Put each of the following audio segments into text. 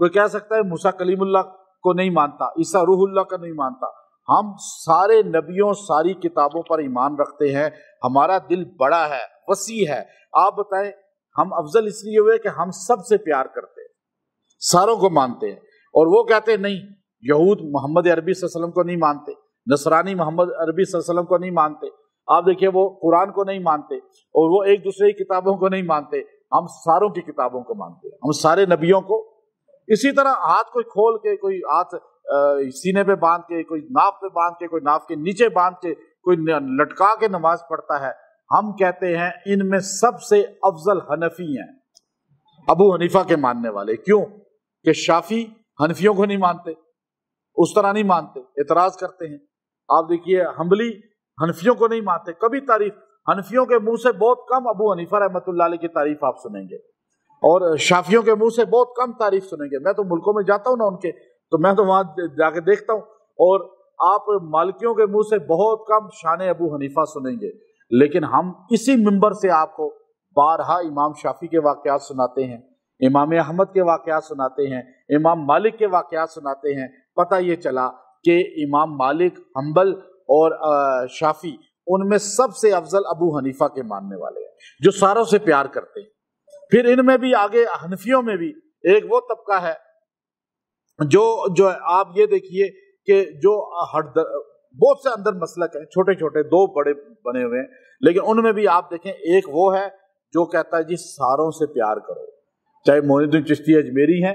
کوئی کہہ سکتا ہے موسیٰ کلیم اللہ کو نہیں مانتا، عیسیٰ روح اللہ کا نہیں مانتا۔ ہم سارے نبیوں ساری کتابوں پر ایمان رکھتے ہیں، ہمارا دل بڑا ہے، وسیع ہے۔ آپ بتائیں ہم افضل اس لیے ہوئے کہ ہم سب سے پیار کرتے ہیں، ساروں کو مانتے ہیں، اور وہ کہتے ہیں نہیں، یہود محمد عربی صلی اللہ علیہ وسلم کو نہیں مانتے، نصرانی محمد عربی صلی اللہ علیہ وسلم کو نہیں مانتے، آپ دیکھیے وہ قرآن کو نہیں مانتے، اور وہ ایک دوسرے کی کتابوں کو نہیں مانتے، ہم ساروں کی کتابوں کو مانتے ہیں، ہم سارے نبیوں کو۔ اسی طرح ہاتھ کوئی کھول کے، کوئی ہاتھ سینے پہ باندھ کے، کوئی ناف پہ باندھ کے، کوئی ناف کے نیچے باندھ کے، کوئی لٹکا کے نماز پڑھتا ہے، ہم کہتے ہیں ان میں سب سے افضل حنفی ہیں، ابو حنیفہ کے ماننے والے۔ کیوں کہ شافی حنفیوں کو نہیں مانتے، اس طرح نہیں مانتے، اعتراض کرتے ہیں۔ آپ دیکھیے حنبلی حنفیوں کو نہیں مانتے، کبھی تعریف حنفیوں کے منہ سے بہت کم ابو حنیفہ رحمۃ اللہ علیہ کی تعریف آپ سنیں گے، اور شافیوں کے منہ سے بہت کم تعریف سنیں گے۔ میں تو ملکوں میں جاتا ہوں نا ان کے، تو میں تو وہاں جا کے دیکھتا ہوں، اور آپ مالکیوں کے منہ سے بہت کم شان ابو حنیفہ سنیں گے، لیکن ہم اسی منبر سے آپ کو بارہا امام شافعی کے واقعات سناتے ہیں، امام احمد کے واقعات سناتے ہیں، امام مالک کے واقعات سناتے ہیں۔ پتہ یہ چلا کہ امام مالک، حنبل اور شافعی، ان میں سب سے افضل ابو حنیفہ کے ماننے والے ہیں، جو ساروں سے پیار کرتے ہیں۔ پھر ان میں بھی آگے حنفیوں میں بھی ایک وہ طبقہ ہے جو آپ یہ دیکھیے کہ جو بہت سے اندر مسلک ہیں، چھوٹے چھوٹے دو بڑے بنے ہوئے ہیں، لیکن ان میں بھی آپ دیکھیں ایک وہ ہے جو کہتا ہے جی ساروں سے پیار کرو، چاہے معین الدین چشتی اجمیری ہیں،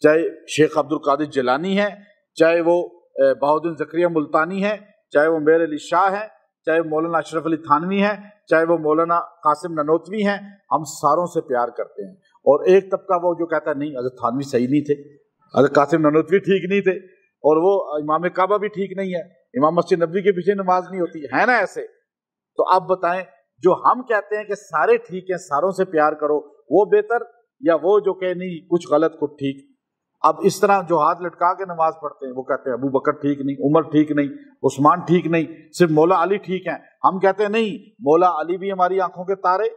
چاہے شیخ عبد القادر جیلانی ہیں، چاہے وہ بہاؤالدین زکریہ ملتانی ہیں، چاہے وہ میر علی شاہ ہیں، چاہے مولانا اشرف علی تھانوی ہیں، چاہے وہ مولانا قاسم ننوتوی ہیں، ہم ساروں سے پیار کرتے ہیں۔ اور ایک طبقہ وہ جو کہتا ہے نہیں، حضرت تھانوی صحیح نہیں تھے، حضرت قاسم ننوتوی ٹھیک نہیں تھے، اور وہ امام کعبہ بھی ٹھیک نہیں ہے، امام مسجد نبوی کے پیچھے نماز نہیں ہوتی ہے نا ایسے۔ تو اب بتائیں جو ہم کہتے ہیں کہ سارے ٹھیک ہیں، ساروں سے پیار کرو، وہ بہتر یا وہ جو کہ نہیں کچھ غلط کچھ ٹھیک؟ اب اس طرح جو ہاتھ لٹکا کے نماز پڑھتے ہیں وہ کہتے ہیں ابو بکر ٹھیک نہیں، عمر ٹھیک نہیں، عثمان ٹھیک نہیں، صرف مولا علی ٹھیک ہیں۔ ہم کہتے ہیں نہیں، مولا علی بھی ہماری آنکھوں کے تارے،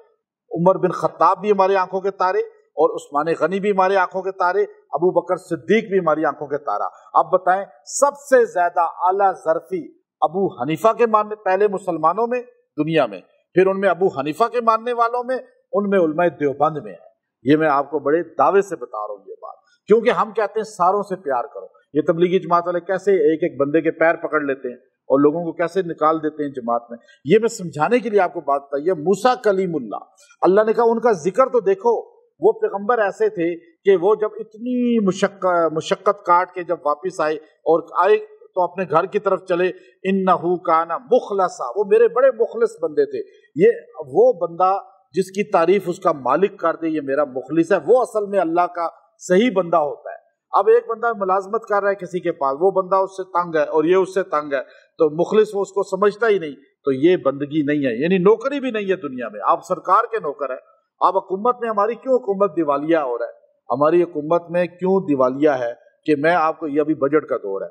عمر بن خطاب بھی ہماری آنکھوں کے تارے، اور عثمان غنی بھی ہماری آنکھوں کے تارے، ابو بکر صدیق بھی ہماری آنکھوں کے تارا۔ اب بتائیں سب سے زیادہ اعلیٰ ظرفی ابو حنیفہ کے ماننے، پہلے مسلمانوں میں دنیا میں، پھر ان میں ابو حنیفہ کے ماننے والوں میں، ان میں علماء دیوبند میں ہے۔ یہ میں آپ کو بڑے دعوے سے بتا رہا ہوں یہ بات، کیونکہ ہم کہتے ہیں ساروں سے پیار کرو۔ یہ تبلیغی جماعت والے کیسے ایک ایک بندے کے پیر پکڑ لیتے ہیں اور لوگوں کو کیسے نکال دیتے ہیں جماعت میں، یہ میں سمجھانے کے لیے آپ کو بات بتائی ہے۔ موسیٰ کلیم اللہ نے کہا ان کا ذکر تو دیکھو، وہ پیغمبر ایسے تھے کہ وہ جب اتنی مشقت کاٹ کے جب واپس آئے اور آئے تو اپنے گھر کی طرف چلے، انہو کان مخلصا، وہ میرے بڑے مخلص بندے تھے۔ یہ وہ بندہ جس کی تعریف اس کا مالک کر دے یہ میرا مخلص ہے، وہ اصل میں اللہ کا صحیح بندہ ہوتا ہے۔ اب ایک بندہ ملازمت کر رہا ہے کسی کے پاس، وہ بندہ اس سے تنگ ہے اور یہ اس سے تنگ ہے، تو مخلص وہ اس کو سمجھتا ہی نہیں، تو یہ بندگی نہیں ہے، یعنی نوکری بھی نہیں ہے دنیا میں۔ آپ سرکار کے نوکر ہیں، آپ حکومت میں، ہماری کیوں حکومت دیوالیہ ہو رہا ہے؟ ہماری حکومت میں کیوں دیوالیہ ہے کہ میں آپ کو، یہ ابھی بجٹ کا دور ہے،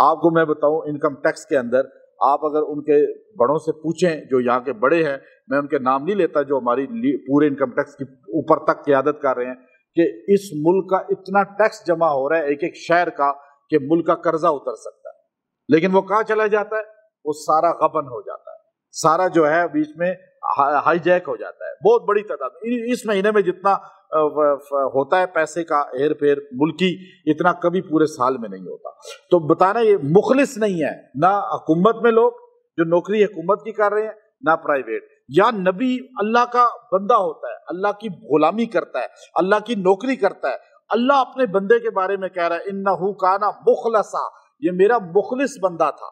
آپ کو میں بتاؤں انکم ٹیکس کے اندر آپ اگر ان کے بڑوں سے پوچھیں جو یہاں کے بڑے ہیں، میں ان کے نام نہیں لیتا، جو ہماری پورے انکم ٹیکس کی اوپر تک قیادت کر رہے ہیں، کہ اس ملک کا اتنا ٹیکس جمع ہو رہا ہے ایک ایک شہر کا کہ ملک کا قرضہ اتر سکتا ہے، لیکن وہ کہاں چلا جاتا ہے؟ وہ سارا غبن ہو جاتا ہے، سارا جو ہے بیچ میں ہائی جیک ہو جاتا ہے۔ بہت بڑی تعداد اس مہینے میں جتنا ہوتا ہے پیسے کا ہیر پھیر ملکی، اتنا کبھی پورے سال میں نہیں ہوتا۔ تو بتانا یہ مخلص نہیں ہے، نہ حکومت میں لوگ جو نوکری حکومت کی کر رہے ہیں، نہ پرائیویٹ۔ یا نبی اللہ کا بندہ ہوتا ہے، اللہ کی غلامی کرتا ہے، اللہ کی نوکری کرتا ہے۔ اللہ اپنے بندے کے بارے میں کہہ رہا ہے انہو کان مخلصا، یہ میرا مخلص بندہ تھا،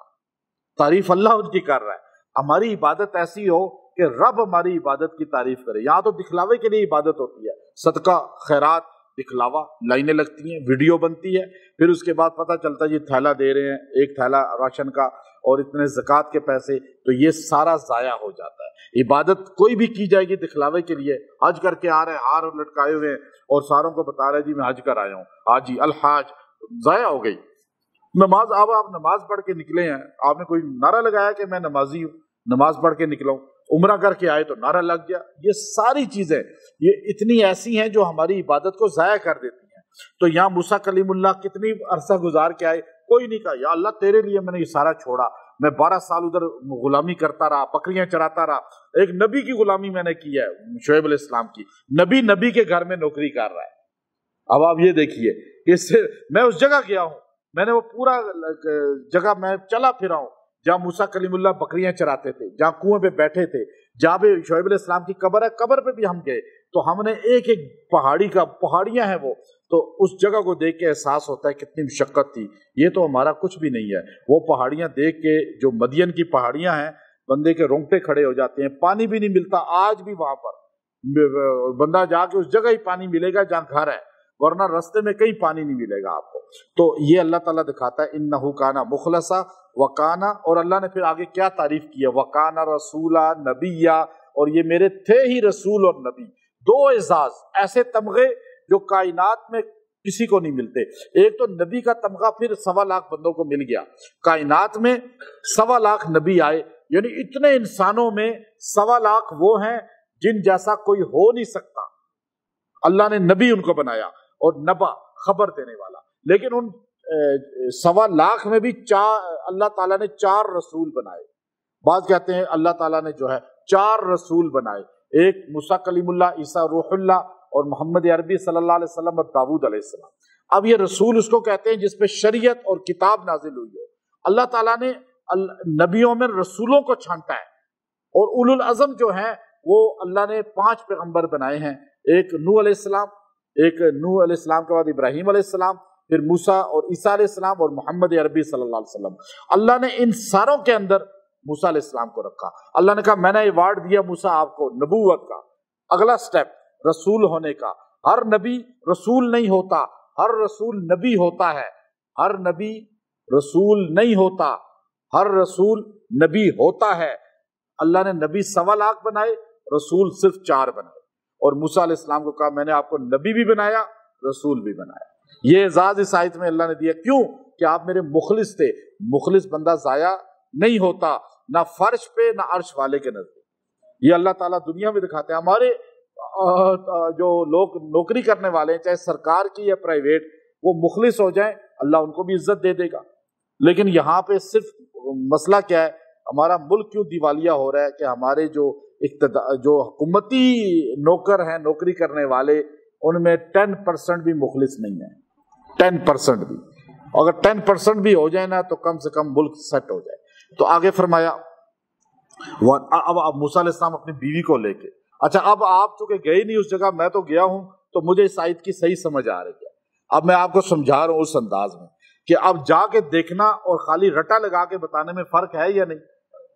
تعریف اللہ ان کی کر رہا ہے۔ ہماری عبادت ایسی ہو کہ رب ہماری عبادت کی تعریف کرے۔ یہاں تو دکھلاوے کے لیے عبادت ہوتی ہے، صدقہ خیرات دکھلاوا، لائنیں لگتی ہیں، ویڈیو بنتی ہے، پھر اس کے بعد پتہ چلتا ہے یہ تھیلا دے رہے ہیں، ایک تھیلا راشن کا اور اتنے زکوٰۃ کے پیسے، تو یہ سارا ضائع ہو جاتا ہے۔ عبادت کوئی بھی کی جائے گی دکھلاوے کے لیے، حج کر کے آ رہے ہیں، ہار لٹکائے ہوئے ہیں اور ساروں کو بتا رہے جی میں حج کر آیا ہوں، حاجی الحاج، ضائع ہو گئی نماز۔ اب آپ نماز پڑھ کے نکلے ہیں، آپ نے کوئی نعرہ لگایا کہ میں نمازی ہوں، نماز پڑھ کے نکلا ہوں، عمرہ کر کے آئے تو نعرہ لگ گیا۔ یہ ساری چیزیں یہ اتنی ایسی ہیں جو ہماری عبادت کو ضائع کر دیتی ہیں۔ تو یہاں موسیٰ کلیم اللہ کتنی عرصہ گزار کے آئے، کوئی نہیں کہا یا اللہ تیرے لیے میں نے یہ سارا چھوڑا، میں 12 سال ادھر غلامی کرتا رہا، بکریاں چراتا رہا، ایک نبی کی غلامی میں نے کی ہے، شعیب علیہ السلام کی، نبی کے گھر میں نوکری کر رہا ہے۔ اب آپ یہ دیکھیے کہ میں اس جگہ گیا ہوں، میں نے وہ پورا جگہ میں چلا پھرا ہوں جہاں موسیٰ کلیم اللہ بکریاں چراتے تھے، جہاں کنویں پہ بیٹھے تھے، جہاں پہ شعیب علیہ السلام کی قبر ہے، قبر پہ بھی ہم گئے، تو ہم نے ایک ایک پہاڑیاں ہیں وہ، تو اس جگہ کو دیکھ کے احساس ہوتا ہے کتنی مشقت تھی، یہ تو ہمارا کچھ بھی نہیں ہے۔ وہ پہاڑیاں دیکھ کے، جو مدین کی پہاڑیاں ہیں، بندے کے رونگٹے کھڑے ہو جاتے ہیں، پانی بھی نہیں ملتا آج بھی وہاں پر، بندہ جا کے اس جگہ ہی پانی ملے گا جہاں گھر ہے، ورنہ رستے میں کہیں پانی نہیں ملے گا آپ کو۔ تو یہ اللہ تعالیٰ دکھاتا ہے انہ کانا مخلصا وکانا، اور اللہ نے پھر آگے کیا تعریف کی ہے، وکانا رسولا نبیا، اور یہ میرے تھے ہی رسول اور نبی، دو اعزاز، ایسے تمغے جو کائنات میں کسی کو نہیں ملتے۔ ایک تو نبی کا تمغہ پھر 1.25 لاکھ بندوں کو مل گیا، کائنات میں 1.25 لاکھ نبی آئے، یعنی اتنے انسانوں میں 1.25 لاکھ وہ ہیں جن جیسا کوئی ہو نہیں سکتا، اللہ نے نبی ان کو بنایا، اور نبا خبر دینے والا۔ لیکن ان 1.25 لاکھ میں بھی اللہ تعالیٰ نے 4 رسول بنائے۔ بعض کہتے ہیں اللہ تعالیٰ نے جو ہے 4 رسول بنائے، ایک موسیٰ کلیم اللہ، عیسیٰ روح اللہ، اور محمد عربی صلی اللہ علیہ وسلم اور داؤد علیہ السلام۔ اب یہ رسول اس کو کہتے ہیں جس پہ شریعت اور کتاب نازل ہوئی ہو۔ اللہ تعالیٰ نے نبیوں میں رسولوں کو چھانٹا ہے، اور اولو العزم جو ہیں وہ اللہ نے 5 پیغمبر بنائے ہیں، ایک نوح علیہ السلام، ایک نوح علیہ السلام کے بعد ابراہیم علیہ السلام، پھر موسیٰ اور عیسیٰ علیہ السلام، اور محمد عربی صلی اللہ علیہ وسلم۔ اللہ نے ان ساروں کے اندر موسیٰ علیہ السلام کو رکھا۔ اللہ نے کہا میں نے ایوارڈ دیا موسیٰ آپ کو نبوت کا، اگلا سٹیپ رسول ہونے کا۔ ہر نبی رسول نہیں ہوتا، ہر رسول نبی ہوتا ہے، ہر نبی رسول نہیں ہوتا، ہر رسول نبی ہوتا ہے۔ اللہ نے نبی 1.25 لاکھ بنائے، رسول صرف 4 بنائے، اور موسیٰ علیہ السلام کو کہا میں نے آپ کو نبی بھی بنایا، رسول بھی بنایا۔ یہ اعزاز اس آیت میں اللہ نے دیا، کیوں کہ آپ میرے مخلص تھے۔ مخلص بندہ ضائع نہیں ہوتا، نہ فرش پہ نہ عرش والے کے نزدیک۔ یہ اللہ تعالیٰ دنیا میں دکھاتے ہیں۔ ہمارے جو لوگ نوکری کرنے والے ہیں، چاہے سرکار کی یا پرائیویٹ، وہ مخلص ہو جائیں، اللہ ان کو بھی عزت دے دے گا۔ لیکن یہاں پہ صرف مسئلہ کیا ہے، ہمارا ملک کیوں دیوالیہ ہو رہا ہے کہ ہمارے جو حکومتی نوکر ہیں، نوکری کرنے والے، ان میں 10% بھی مخلص نہیں ہے، 10% بھی۔ اگر 10% بھی ہو جائے نا تو کم سے کم ملک سیٹ ہو جائے۔ تو آگے فرمایا اب موسیٰ علیہ السلام اپنی بیوی کو لے کے، اچھا اب آپ چونکہ گئے نہیں اس جگہ، میں تو گیا ہوں، تو مجھے اس آیت کی صحیح سمجھ آ رہی ہے۔ اب میں آپ کو سمجھا رہا ہوں اس انداز میں کہ اب جا کے دیکھنا اور خالی رٹا لگا کے بتانے میں فرق ہے یا نہیں۔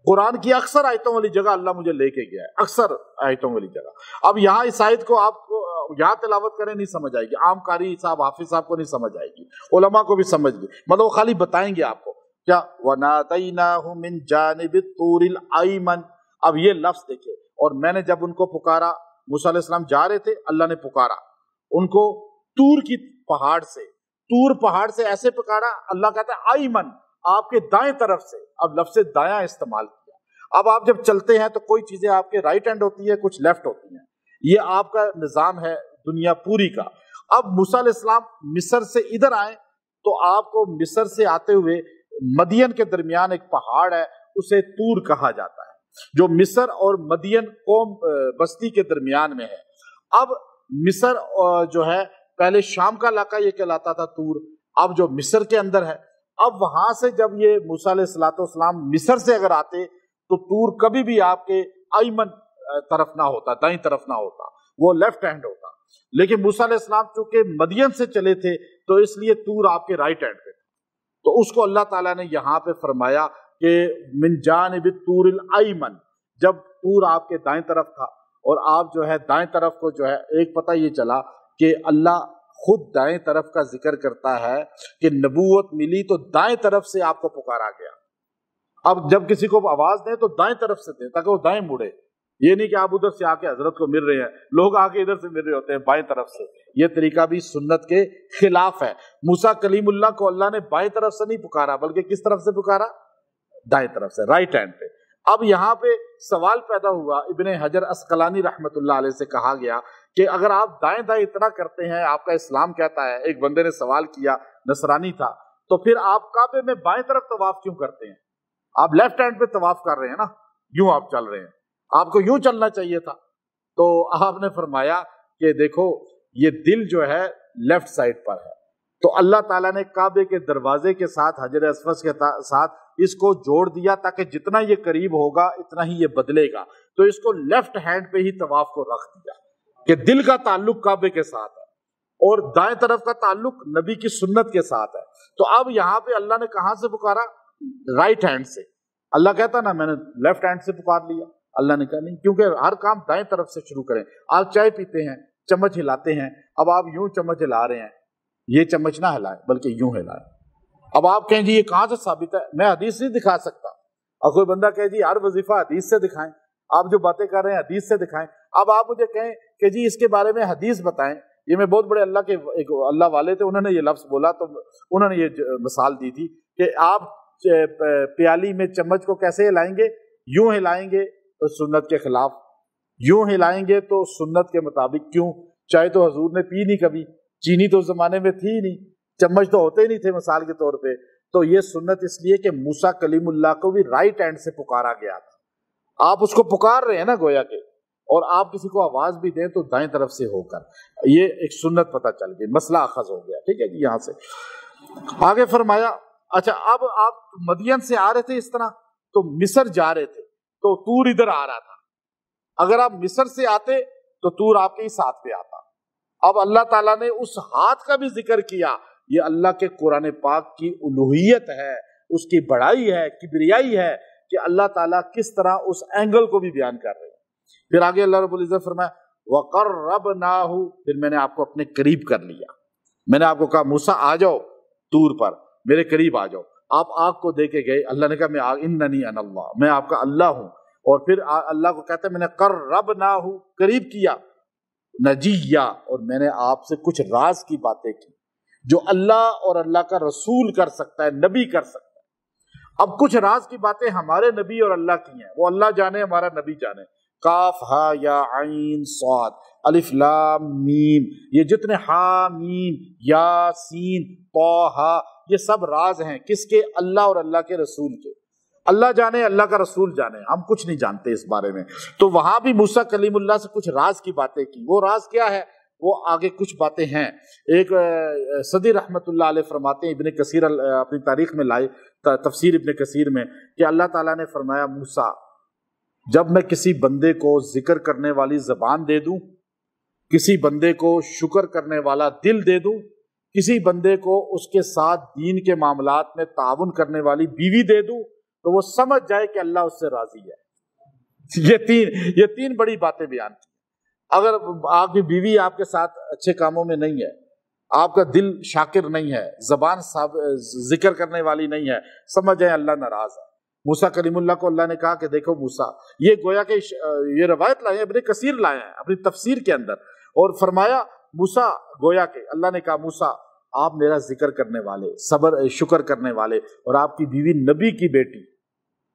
قرآن کی اکثر آیتوں والی جگہ اللہ مجھے لے کے گیا ہے، اکثر آیتوں والی جگہ۔ اب یہاں اس آیت کو آپ کو یہاں تلاوت کریں نہیں سمجھ آئے گی، عام قاری صاحب، حافظ صاحب کو نہیں سمجھ آئے گی، علماء کو بھی سمجھ گی، مطلب وہ خالی بتائیں گے آپ کو کیا وَنَادَيْنَاهُ مِن جَانِبِ الطُّورِ الْأَيْمَنِ۔ اب یہ لفظ دیکھیں، اور میں نے جب ان کو پکارا، موسیٰ علیہ السلام جا رہے تھے، اللہ نے پکارا ان کو طور کی پہاڑ سے، طور پہاڑ سے ایسے پکارا، اللہ کہتا ہے ایمن، آپ کے دائیں طرف سے۔ اب لفظ دایاں استعمال کیا۔ اب آپ جب چلتے ہیں تو کوئی چیزیں آپ کے رائٹ ہینڈ ہوتی ہے، کچھ لیفٹ ہوتی ہیں، یہ آپ کا نظام ہے دنیا پوری کا۔ اب موسیٰ علیہ السلام مصر سے ادھر آئیں تو آپ کو مصر سے آتے ہوئے مدین کے درمیان ایک پہاڑ ہے، اسے طور کہا جاتا ہے، جو مصر اور مدین قوم بستی کے درمیان میں ہے۔ اب مصر جو ہے پہلے شام کا علاقہ یہ کہلاتا تھا طور، اب جو مصر کے اندر ہے، اب وہاں سے جب یہ موسیٰ علیہ السلام مصر سے اگر آتے تو طور کبھی بھی آپ کے ایمن طرف نہ ہوتا، دائیں طرف نہ ہوتا، وہ لیفٹ ہینڈ ہوتا۔ لیکن موسیٰ علیہ السلام چونکہ مدین سے چلے تھے تو اس لیے طور آپ کے رائٹ ہینڈ پہ، تو اس کو اللہ تعالیٰ نے یہاں پہ فرمایا کہ من جانب الطور الایمن، جب طور آپ کے دائیں طرف تھا، اور آپ جو ہے دائیں طرف کو جو ہے، ایک پتہ یہ چلا کہ اللہ خود دائیں طرف کا ذکر کرتا ہے کہ نبوت ملی تو دائیں طرف سے آپ کو پکارا گیا۔ اب جب کسی کو آواز دیں تو دائیں طرف سے دیں تاکہ وہ دائیں مڑے، یہ نہیں کہ آپ ادھر سے آ کے حضرت کو مل رہے ہیں، لوگ آ کے ادھر سے مل رہے ہوتے ہیں بائیں طرف سے، یہ طریقہ بھی سنت کے خلاف ہے۔ موسیٰ کلیم اللہ کو اللہ نے بائیں طرف سے نہیں پکارا، بلکہ کس طرف سے پکارا؟ دائیں طرف سے، رائٹ ہینڈ پہ۔ اب یہاں پہ سوال پیدا ہوا، ابن حجر اسقلانی رحمت اللہ علیہ سے کہا گیا کہ اگر آپ دائیں دائیں اتنا کرتے ہیں، آپ کا اسلام کہتا ہے، ایک بندے نے سوال کیا، نصرانی تھا، تو پھر آپ کعبے میں بائیں طرف طواف کیوں کرتے ہیں؟ آپ لیفٹ ہینڈ پہ طواف کر رہے ہیں نا، یوں آپ چل رہے ہیں، آپ کو یوں چلنا چاہیے تھا۔ تو آپ نے فرمایا کہ دیکھو یہ دل جو ہے لیفٹ سائڈ پر ہے، تو اللہ تعالیٰ نے کعبے کے دروازے کے ساتھ حجر اسود کے ساتھ اس کو جوڑ دیا تاکہ جتنا یہ قریب ہوگا اتنا ہی یہ بدلے گا، تو اس کو لیفٹ ہینڈ پہ ہی طواف کو رکھ دیا کہ دل کا تعلق کعبے کے ساتھ ہے اور دائیں طرف کا تعلق نبی کی سنت کے ساتھ ہے۔ تو اب یہاں پہ اللہ نے کہاں سے پکارا؟ رائٹ ہینڈ سے۔ اللہ کہتا نا میں نے لیفٹ ہینڈ سے پکار لیا، اللہ نے کہا نہیں، کیونکہ ہر کام دائیں طرف سے شروع کریں۔ آپ چائے پیتے ہیں، چمچ ہلاتے ہیں، اب آپ یوں چمچ ہلا رہے ہیں، یہ چمچ نہ ہلائیں بلکہ یوں ہلائیں۔ اب آپ کہیں جی یہ کہاں سے ثابت ہے؟ میں حدیث نہیں دکھا سکتا، اور کوئی بندہ کہے جی ہر وظیفہ حدیث سے دکھائیں، آپ جو باتیں کر رہے ہیں حدیث سے دکھائیں۔ اب آپ مجھے کہیں کہ جی اس کے بارے میں حدیث بتائیں، یہ میں بہت بڑے اللہ والے تھے، انہوں نے یہ لفظ بولا تو انہوں نے یہ مثال دی تھی کہ آپ پیالی میں چمچ کو کیسے ہلائیں گے؟ یوں ہلائیں گے تو سنت کے خلاف، یوں ہلائیں گے تو سنت کے مطابق۔ کیوں؟ چائے تو حضور نے پی نہیں کبھی، چینی تو اس زمانے میں تھی نہیں، چمچ تو ہوتے ہی نہیں تھے مثال کے طور پہ، تو یہ سنت اس لیے کہ موسیٰ کلیم اللہ کو بھی رائٹ ہینڈ سے پکارا گیا تھا۔ آپ اس کو پکار رہے ہیں نا گویا کہ، اور آپ کسی کو آواز بھی دیں تو دائیں طرف سے ہو کر، یہ ایک سنت پتہ چل گئی، مسئلہ اخذ ہو گیا۔ ٹھیک ہے جی، یہاں سے آگے فرمایا اچھا اب آپ مدین سے آ رہے تھے اس طرح تو مصر جا رہے تھے تو طور ادھر آ رہا تھا، اگر آپ مصر سے آتے تو طور آپ کے ہی ساتھ پہ آتا۔ اب اللہ تعالیٰ نے اس ہاتھ کا بھی ذکر کیا، یہ اللہ کے قرآن پاک کی الوہیت ہے، اس کی بڑائی ہے، کبریائی ہے کہ اللہ تعالیٰ کس طرح اس اینگل کو بھی بیان کر رہے ہیں۔ پھر آگے اللہ رب العزت فرمایا وَقَرَّبْنَاهُ، پھر میں نے آپ کو اپنے قریب کر لیا، میں نے آپ کو کہا موسیٰ آ جاؤ طور پر، میرے قریب آ جاؤ۔ آپ آگ کو دے کے گئے، اللہ نے کہا میں اننی انا اللہ، میں آپ کا اللہ ہوں، اور پھر اللہ کو کہتا ہے میں نے قربناہ، قریب کیا، نجیہ، اور میں نے آپ سے کچھ راز کی باتیں کی جو اللہ اور اللہ کا رسول کر سکتا ہے، نبی کر سکتا ہے۔ اب کچھ راز کی باتیں ہمارے نبی اور اللہ کی ہیں، وہ اللہ جانے ہمارا نبی جانے۔ کاف ہا یا عین صاد الف لام میم، یہ جتنے ہا میم یا سین طہ، یہ سب راز ہیں کس کے؟ اللہ اور اللہ کے رسول کے۔ اللہ جانے، اللہ کا رسول جانے، ہم کچھ نہیں جانتے اس بارے میں۔ تو وہاں بھی موسیٰ کلیم اللہ سے کچھ راز کی باتیں کی، وہ راز کیا ہے؟ وہ آگے کچھ باتیں ہیں۔ ایک صدی رحمت اللہ علیہ فرماتے ہیں، ابن کثیر اپنی تاریخ میں لائے، تفسیر ابن کثیر میں، کہ اللہ تعالیٰ نے فرمایا موسیٰ جب میں کسی بندے کو ذکر کرنے والی زبان دے دوں، کسی بندے کو شکر کرنے والا دل دے دوں، کسی بندے کو اس کے ساتھ دین کے معاملات میں تعاون کرنے والی بیوی دے دوں، تو وہ سمجھ جائے کہ اللہ اس سے راضی ہے۔ یہ تین بڑی باتیں بیان کی۔ اگر آپ کی بیوی آپ کے ساتھ اچھے کاموں میں نہیں ہے، آپ کا دل شاکر نہیں ہے، زبان ذکر کرنے والی نہیں ہے، سمجھ جائیں اللہ ناراض ہے۔ موسیٰ کلیم اللہ کو اللہ نے کہا کہ دیکھو موسیٰ، یہ گویا کہ یہ روایت لائے ہیں، ابن کثیر لائے ہیں اپنی تفسیر کے اندر، اور فرمایا موسیٰ، گویا کہ اللہ نے کہا موسیٰ آپ میرا ذکر کرنے والے، صبر شکر کرنے والے، اور آپ کی بیوی نبی کی بیٹی،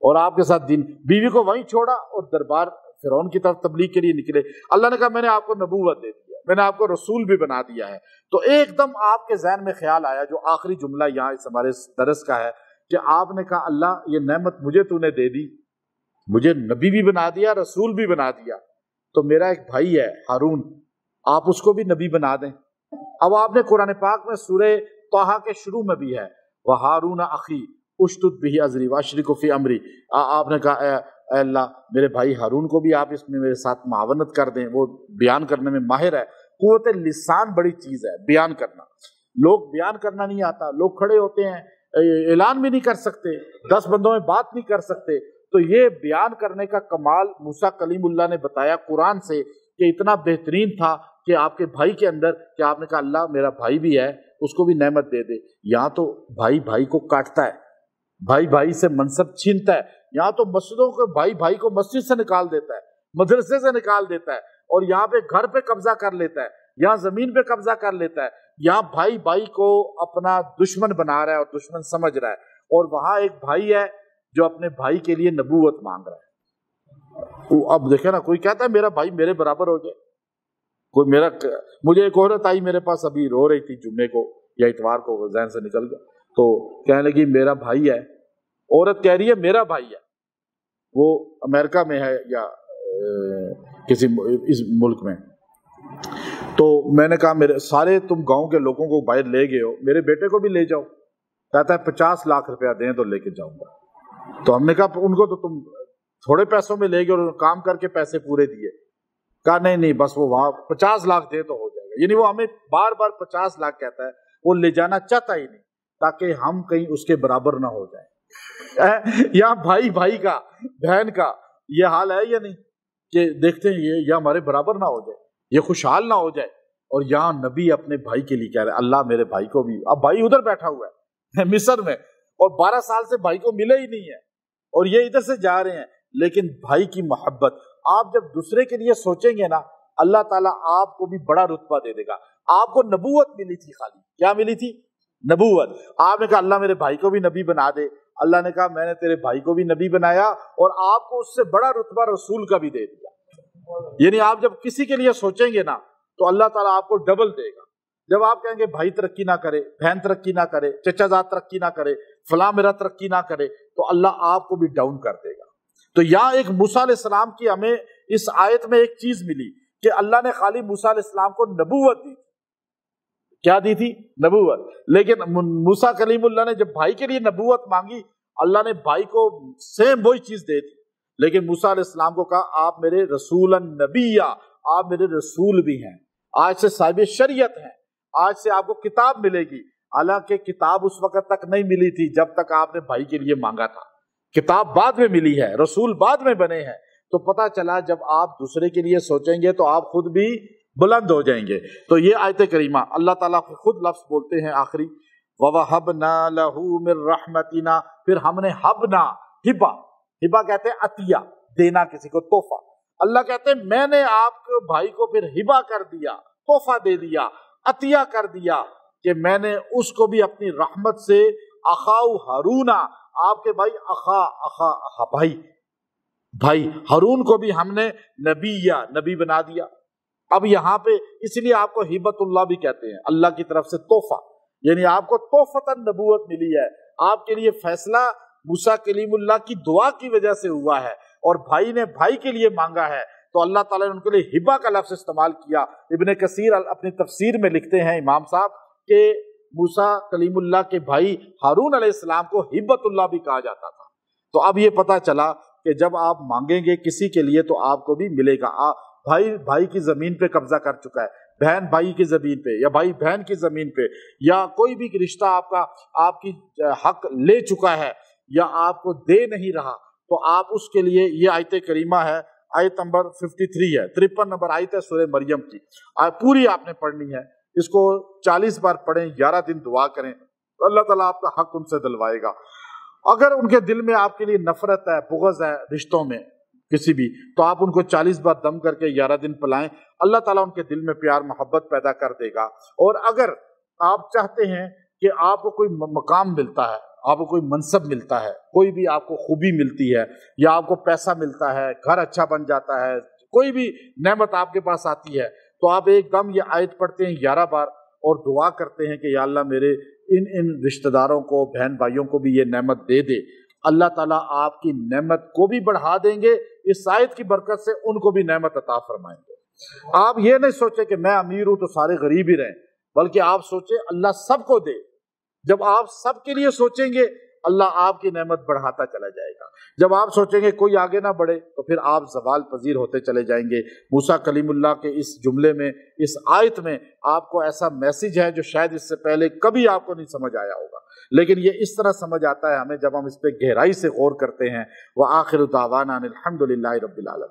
اور آپ کے ساتھ دین، بیوی کو وہیں چھوڑا اور دربار فرعون کی طرف تبلیغ کے لیے نکلے۔ اللہ نے کہا میں نے آپ کو نبوت دے دیا، میں نے آپ کو رسول بھی بنا دیا ہے۔ تو ایک دم آپ کے ذہن میں خیال آیا، جو آخری جملہ یہاں اس ہمارے درس کا ہے، کہ آپ نے کہا اللہ یہ نعمت مجھے تو نے دے دی، مجھے نبی بھی بنا دیا، رسول بھی بنا دیا، تو میرا ایک بھائی ہے ہارون، آپ اس کو بھی نبی بنا دیں۔ اب آپ نے قرآن پاک میں سورہ طہ کے شروع میں بھی ہے وَہَارُونَ أَخِي اُشْدُدْ بِهِ أَزْرِي وَأَشْرِكْهُ فِي أَمْرِي، آپ نے کہا اے اللہ میرے بھائی ہارون کو بھی آپ اس میں میرے ساتھ معاونت کر دیں، وہ بیان کرنے میں ماہر ہے۔ قوت لسان بڑی چیز ہے، بیان کرنا۔ لوگ بیان کرنا نہیں آتا، لوگ کھڑے ہوتے ہیں اعلان بھی نہیں کر سکتے، 10 بندوں میں بات نہیں کر سکتے، تو یہ بیان کرنے کا کمال موسیٰ کلیم اللہ نے بتایا قرآن سے کہ اتنا بہترین تھا کہ آپ کے بھائی کے اندر، کہ آپ نے کہا اللہ میرا بھائی بھی ہے، اس کو بھی نعمت دے دے۔ یہاں تو بھائی بھائی کو کاٹتا ہے، بھائی بھائی سے منصب چھینتا ہے، یہاں تو مسجدوں کو بھائی بھائی کو مسجد سے نکال دیتا ہے، مدرسے سے نکال دیتا ہے، اور یہاں پہ گھر پہ قبضہ کر لیتا ہے، یہاں زمین پہ قبضہ کر لیتا ہے، یہاں بھائی بھائی کو اپنا دشمن بنا رہا ہے اور دشمن سمجھ رہا ہے، اور وہاں ایک بھائی ہے جو اپنے بھائی کے لیے نبوت مانگ رہا ہے۔ اب دیکھیں نا، کوئی کہتا ہے میرا بھائی میرے برابر ہو جائے، کوئی مجھے ایک عورت آئی میرے پاس، ابھی رو رہی تھی جمعے کو یا اتوار کو، ذہن سے نکل گیا، تو کہنے لگی میرا بھائی ہے، عورت کہہ رہی ہے میرا بھائی ہے، وہ امریکہ میں ہے یا کسی اس ملک میں، تو میں نے کہا میرے سارے تم گاؤں کے لوگوں کو باہر لے گئے ہو، میرے بیٹے کو بھی لے جاؤ۔ کہتا ہے 50 لاکھ روپیہ دیں تو لے کے جاؤں گا۔ تو ہم نے کہا ان کو تو تم تھوڑے پیسوں میں لے گئے اور کام کر کے پیسے پورے دیے۔ کہا نہیں بس وہ وہاں 50 لاکھ دے تو ہو جائے گا، یعنی وہ ہمیں بار بار 50 لاکھ کہتا ہے، وہ لے جانا چاہتا ہی نہیں تاکہ ہم کہیں اس کے برابر نہ ہو جائیں۔ یا بھائی کا بہن کا یہ حال ہے یا نہیں کہ دیکھتے ہیں یہ یا ہمارے برابر نہ ہو جائے، یہ خوشحال نہ ہو جائے، اور یہاں نبی اپنے بھائی کے لیے کہہ رہے اللہ میرے بھائی کو بھی، اب بھائی ادھر بیٹھا ہوا ہے مصر میں اور 12 سال سے بھائی کو ملے ہی نہیں ہے اور یہ ادھر سے جا رہے ہیں، لیکن بھائی کی محبت آپ جب دوسرے کے لیے سوچیں گے نا، اللہ تعالیٰ آپ کو بھی بڑا رتبہ دے دے گا۔ آپ کو نبوت ملی تھی، خالی کیا ملی تھی؟ نبوت۔ آپ نے کہا اللہ میرے بھائی کو بھی نبی بنا دے، اللہ نے کہا میں نے تیرے بھائی کو بھی نبی بنایا اور آپ کو اس سے بڑا رتبہ رسول کا بھی دے دیا۔ یعنی آپ جب کسی کے لیے سوچیں گے نا تو اللہ تعالیٰ آپ کو ڈبل دے گا۔ جب آپ کہیں گے بھائی ترقی نہ کرے، بہن ترقی نہ کرے، چچا زاد ترقی نہ کرے، فلاں میرا ترقی نہ کرے، تو اللہ آپ کو بھی ڈاؤن کر دے گا۔ تو یہاں ایک موسیٰ علیہ السلام کی ہمیں اس آیت میں ایک چیز ملی کہ اللہ نے خالی موسیٰ علیہ السلام کو نبوت دی، کیا دی تھی؟ نبوت۔ لیکن موسیٰ کلیم اللہ نے جب بھائی کے لیے نبوت مانگی، اللہ نے بھائی کو سیم وہی چیز دے دی، لیکن موسیٰ علیہ السلام کو کہا آپ میرے رسول النبی، آپ میرے رسول بھی ہیں، آج سے صاحب شریعت ہیں، آج سے آپ کو کتاب ملے گی۔ حالانکہ کتاب اس وقت تک نہیں ملی تھی جب تک آپ نے بھائی کے لیے مانگا تھا، کتاب بعد میں ملی ہے، رسول بعد میں بنے ہیں۔ تو پتہ چلا جب آپ دوسرے کے لیے سوچیں گے تو آپ خود بھی بلند ہو جائیں گے۔ تو یہ آیت کریمہ اللہ تعالیٰ خود لفظ بولتے ہیں آخری، وَوَهَبْنَا لَهُ مِن رَحْمَتِنَا، پھر ہم نے ہبنا، ہبا کہتے ہیں عطیہ دینا، کسی کو تحفہ۔ اللہ کہتے ہیں میں نے آپ کے بھائی کو پھر ہبا کر دیا، تحفہ دے دیا، عطیہ کر دیا، کہ میں نے اس کو بھی اپنی رحمت سے اخاؤ ہارون، آپ کے بھائی بھائی ہارون کو بھی ہم نے نبی بنا دیا۔ اب یہاں پہ اس لیے آپ کو ہبت اللہ بھی کہتے ہیں، اللہ کی طرف سے تحفہ، یعنی آپ کو تحفتاً نبوت ملی ہے، آپ کے لیے فیصلہ موسیٰ کلیم اللہ کی دعا کی وجہ سے ہوا ہے، اور بھائی نے بھائی کے لیے مانگا ہے تو اللہ تعالیٰ نے ان کے لیے ہبا کا لفظ استعمال کیا۔ ابن کثیر اپنی تفسیر میں لکھتے ہیں امام صاحب کہ موسیٰ کلیم اللہ کے بھائی ہارون علیہ السلام کو ہبت اللہ بھی کہا جاتا تھا۔ تو اب یہ پتہ چلا کہ جب آپ مانگیں گے کسی کے لیے تو آپ کو بھی ملے گا۔ بھائی کی زمین پہ قبضہ کر چکا ہے، بہن بھائی کی زمین پہ، یا بھائی بہن کی زمین پہ، یا کوئی بھی رشتہ آپ کی حق لے چکا ہے یا آپ کو دے نہیں رہا، تو آپ اس کے لیے یہ آیت کریمہ ہے، آیت نمبر 53 ہے، 53 نمبر آیت ہے سورہ مریم کی، پوری آپ نے پڑھنی ہے، اس کو 40 بار پڑھیں، 11 دن دعا کریں، اللہ تعالیٰ آپ کا حق ان سے دلوائے گا۔ اگر ان کے دل میں آپ کے لیے نفرت ہے، بغض ہے رشتوں میں کسی بھی، تو آپ ان کو 40 بار دم کر کے 11 دن پلائیں، اللہ تعالیٰ ان کے دل میں پیار محبت پیدا کر دے گا۔ اور اگر آپ چاہتے ہیں کہ آپ کو کوئی مقام ملتا ہے، آپ کو کوئی منصب ملتا ہے، کوئی بھی آپ کو خوبی ملتی ہے، یا آپ کو پیسہ ملتا ہے، گھر اچھا بن جاتا ہے، کوئی بھی نعمت آپ کے پاس آتی ہے، تو آپ ایک دم یہ آیت پڑھتے ہیں 11 بار اور دعا کرتے ہیں کہ یا اللہ میرے ان رشتہ داروں کو، بہن بھائیوں کو بھی یہ نعمت دے دے۔ اللہ تعالیٰ آپ کی نعمت کو بھی بڑھا دیں گے، اس آیت کی برکت سے ان کو بھی نعمت عطا فرمائیں گے۔ آپ یہ نہیں سوچیں کہ میں امیر ہوں تو سارے غریب ہی رہیں، بلکہ آپ سوچیں اللہ سب کو دے۔ جب آپ سب کے لیے سوچیں گے اللہ آپ کی نعمت بڑھاتا چلا جائے گا۔ جب آپ سوچیں گے کوئی آگے نہ بڑھے تو پھر آپ زوال پذیر ہوتے چلے جائیں گے۔ موسیٰ کلیم اللہ کے اس جملے میں، اس آیت میں آپ کو ایسا میسج ہے جو شاید اس سے پہلے کبھی آپ کو نہیں سمجھ آیا ہوگا، لیکن یہ اس طرح سمجھ آتا ہے ہمیں جب ہم اس پہ گہرائی سے غور کرتے ہیں۔ وآخر دعوانا ان الحمد للہ رب العالمین۔